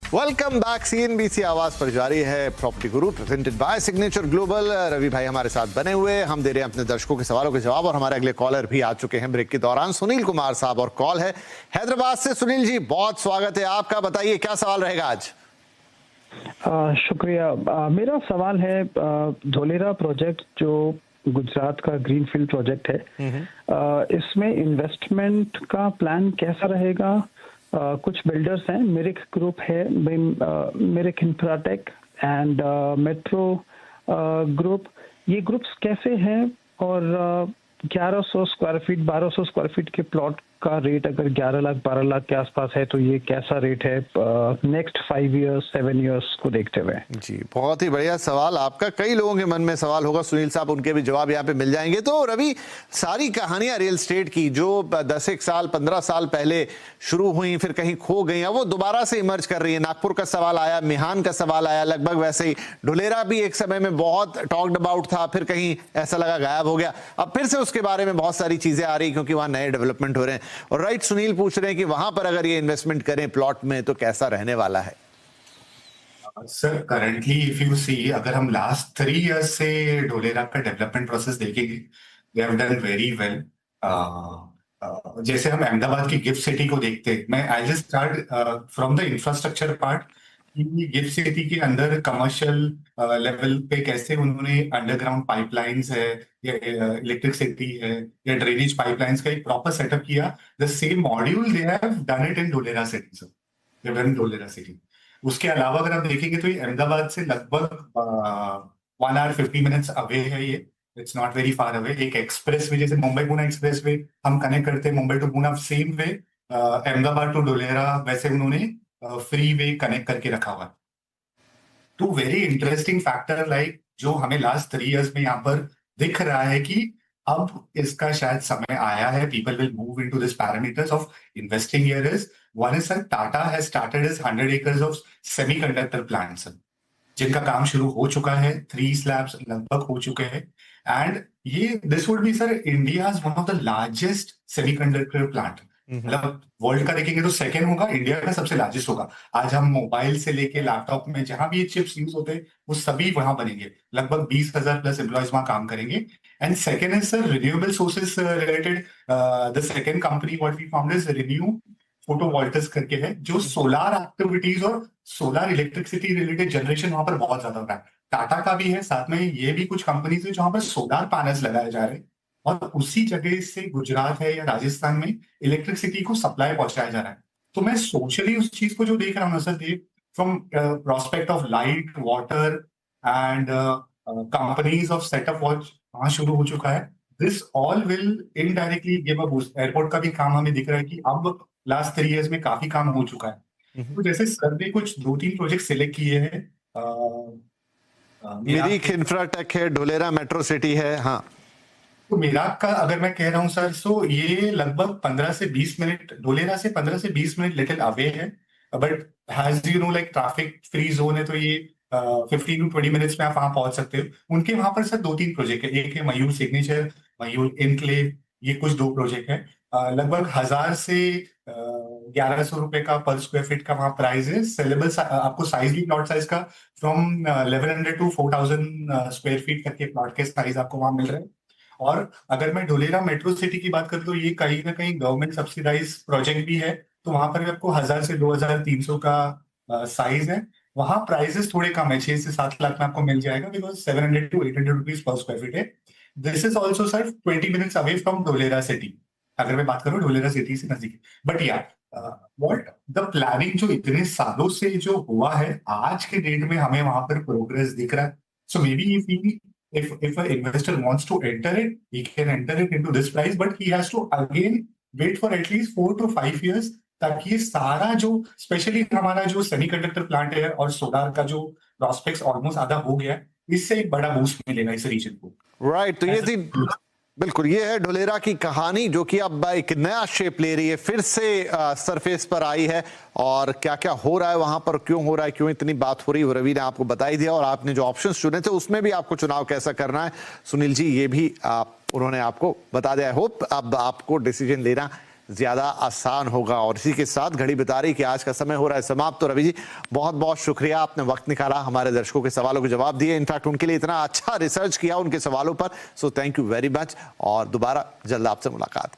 Welcome back. CNBC आवाज पर जारी है property Guru presented by Signature Global. Ravi भाई हमारे साथ बने हुए, हम दे रहे हैं अपने दर्शकों के सवालों के जवाब और हमारे अगले कॉलर भी आ चुके हैं ब्रेक के दौरान। सुनील कुमार साहब और कॉल है हैदराबाद से। सुनील जी बहुत स्वागत है आपका, बताइए क्या सवाल रहेगा आज। शुक्रिया। मेरा सवाल है धोलेरा प्रोजेक्ट जो गुजरात का ग्रीनफील्ड प्रोजेक्ट है, इसमें इन्वेस्टमेंट का प्लान कैसा रहेगा? कुछ बिल्डर्स हैं, मिरिक ग्रुप है, Mirik Infratech and metro group, ये ग्रुप्स कैसे हैं? और 1100 स्क्वायर फीट 1200 स्क्वायर फीट के प्लॉट का रेट अगर 11 लाख 12 लाख के आसपास है तो ये कैसा रेट है नेक्स्ट 5 इयर्स 7 इयर्स को देखते हुए? जी बहुत ही बढ़िया सवाल आपका। कई लोगों के मन में सवाल होगा सुनील साहब, उनके भी जवाब यहाँ पे मिल जाएंगे। तो रवि, सारी कहानियां रियल एस्टेट की जो 10 साल 15 साल पहले शुरू हुई फिर कहीं खो गई, वो दोबारा से इमर्ज कर रही है। नागपुर का सवाल आया, मिहान का सवाल आया, लगभग वैसे ही ढुलेरा भी एक समय में बहुत टॉक्ड अबाउट था, फिर कहीं ऐसा लगा गायब हो गया। अब फिर से उसके बारे में बहुत सारी चीजें आ रही क्योंकि वहां नए डेवलपमेंट हो रहे हैं। और राइट, सुनील पूछ रहे हैं कि वहां पर अगर ये इन्वेस्टमेंट करें प्लॉट में तो कैसा रहने वाला है? Sir currently if you see, अगर हम लास्ट 3 इयर्स से ढोलेरा का डेवलपमेंट प्रोसेस देखेंगे, they have done very well. जैसे हम अहमदाबाद की गिफ्ट सिटी को देखते हैं, मैं I just start from the infrastructure part. Gift city के अंदर कमर्शियल लेवल पे कैसे उन्होंने अंडरग्राउंड पाइपलाइंस है या इलेक्ट्रिसिटी है या ड्रेनेज पाइपलाइंस का एक प्रॉपर सेटअप किया। The same module they have done it in Dholera city sir, they have done Dholera city. उसके अलावा अगर आप देखेंगे तो ये अहमदाबाद से लगभग 1 आवर 50 मिनट्स अवे है। ये it's not very far away. एक एक्सप्रेस वे, जैसे मुंबई पुणे एक्सप्रेस वे हम कनेक्ट करते हैं Mumbai to Pune, same way Ahmedabad to Dholera वैसे उन्होंने फ्री वे कनेक्ट करके रखा हुआ है। तो वेरी इंटरेस्टिंग फैक्टर लाइक जो हमें लास्ट 3 इयर्स में यहाँ पर दिख रहा है कि अब इसका शायद समय आया है, people will move into this parameters of investing here is one is sir Tata has started his 100 acres of semiconductor plants जिनका काम शुरू हो चुका है। 3 स्लैब्स लगभग हो चुके हैं एंड ये this would be sir India's one of the largest semiconductor plant. मतलब वर्ल्ड का देखेंगे तो सेकेंड होगा, इंडिया का सबसे लार्जेस्ट होगा। आज हम मोबाइल से लेके लैपटॉप में जहां भी ये चिप्स यूज होते हैं वो सभी वहां बनेंगे। लगभग 20,000 प्लस एम्प्लॉयज वहां काम करेंगे। And second is sir renewable sources related. The second company what we found is ReNew Photovoltaics करके है, जो सोलार एक्टिविटीज और सोलार इलेक्ट्रिसिटी रिलेटेड जनरेशन वहां पर बहुत ज्यादा हो रहा है। टाटा का भी है, साथ में ये भी कुछ कंपनीज है जहां पर सोलार पैनल्स लगाए जा रहे हैं और उसी जगह से गुजरात है या राजस्थान में इलेक्ट्रिसिटी को सप्लाई पहुंचाया जा रहा है। तो मैं सोशली उस चीज को जो देख रहा हूँ ना sir, from prospect of light water and companies of setup watch वहां शुरू हो चुका है। This all will indirectly give a boost. Airport का भी काम हमें दिख रहा है कि अब लास्ट 3 इयर्स में काफी काम हो चुका है। तो जैसे सर ने कुछ 2-3 प्रोजेक्ट सिलेक्ट किए हैं, मिरिक इंफ्राटेक है, ढोलेरा मेट्रो सिटी है। हाँ, तो मेराक का अगर मैं कह रहा हूँ सर, सो ये लगभग 15 से 20 मिनट ढोलेरा से 15 से 20 मिनट लिटिल अवे है, but has you know like traffic free zone है, तो ये 15 टू 20 मिनट्स में आप वहां पहुंच सकते हो। उनके वहां पर सर 2-3 प्रोजेक्ट है। एक है मयूर सिग्नेचर, मयूर इनक्लेव, ये कुछ 2 प्रोजेक्ट है। लगभग 1000 से 1100 रुपए का पर स्क्वायर फीट का वहां प्राइस है। सेलेबल आपको साइज भी प्लॉट साइज का फ्रॉम 1100 टू 4000 स्क्वायर फीट करके प्लॉट के साइज आपको वहां मिल रहे हैं। और अगर मैं ढोलेरा मेट्रो सिटी की बात करूं तो ये कहीं ना कहीं गवर्नमेंट सब्सिडाइज प्रोजेक्ट भी है, तो वहां पर भी आपको 1000 से 2300 का साइज है। वहां प्राइसेस थोड़े कम है, 6 से 7 लाख में आपको मिल जाएगा, because 700 to 800 rupees per square feet है। This is also sir 20 minutes away from Dholera city, अगर मैं बात करूं ढोलेरा सिटी से नजदीक। बट या व्हाट द प्लानिंग जो इतने सालों से जो हुआ है, आज के डेट में हमें वहां पर प्रोग्रेस दिख रहा है। So maybe if an investor wants to enter it, he can enter it into this price, but he has to again wait for at least 4 to 5 years, ताकि ये सारा जो स्पेशली हमारा जो सेमीकंडक्टर प्लांट है और solar का जो प्रॉस्पेक्ट्स ऑलमोस्ट आधा हो गया, इससे एक बड़ा बूस्ट मिलेगा इस रीजन को। राइट। तो ये थी बिल्कुल, ये है ढोलेरा की कहानी जो कि अब एक नया शेप ले रही है, फिर से सरफेस पर आई है। और क्या क्या हो रहा है वहां पर, क्यों हो रहा है, क्यों इतनी बात हो रही है, रवि ने आपको बता ही दिया। और आपने जो ऑप्शंस चुने थे उसमें भी आपको चुनाव कैसा करना है, सुनील जी, ये भी उन्होंने आपको बता दिया। होप अब आपको डिसीजन लेना ज्यादा आसान होगा। और इसी के साथ घड़ी बता रही कि आज का समय हो रहा है समाप्त। तो रवि जी, बहुत बहुत शुक्रिया, आपने वक्त निकाला, हमारे दर्शकों के सवालों के जवाब दिए, इनफैक्ट उनके लिए इतना अच्छा रिसर्च किया उनके सवालों पर। So thank you very much, और दोबारा जल्द आपसे मुलाकात।